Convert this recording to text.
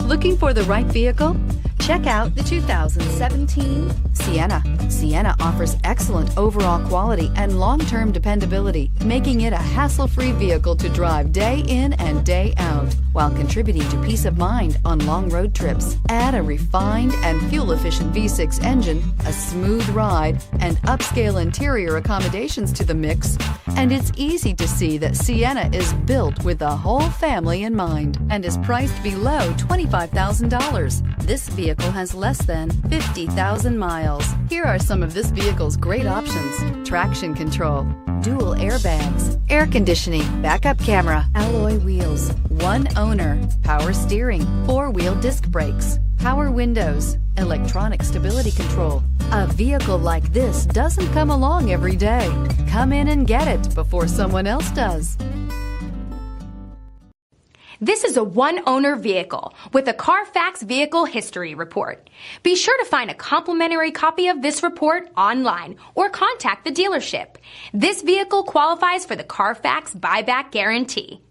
Looking for the right vehicle? Check out the 2017 Sienna. Sienna offers excellent overall quality and long-term dependability, making it a hassle-free vehicle to drive day in and day out, while contributing to peace of mind on long road trips. Add a refined and fuel-efficient V6 engine, a smooth ride, and upscale interior accommodations to the mix, and it's easy to see that Sienna is built with the whole family in mind and is priced below $25,000. This vehicle has less than 50,000 miles. Here are some of this vehicle's great options: traction control, dual airbags, air conditioning, backup camera, alloy wheels, one owner, power steering, four-wheel disc brakes, power windows, electronic stability control. A vehicle like this doesn't come along every day. Come in and get it before someone else does. This is a one-owner vehicle with a CARFAX Vehicle History Report. Be sure to find a complimentary copy of this report online or contact the dealership. This vehicle qualifies for the CARFAX Buyback Guarantee.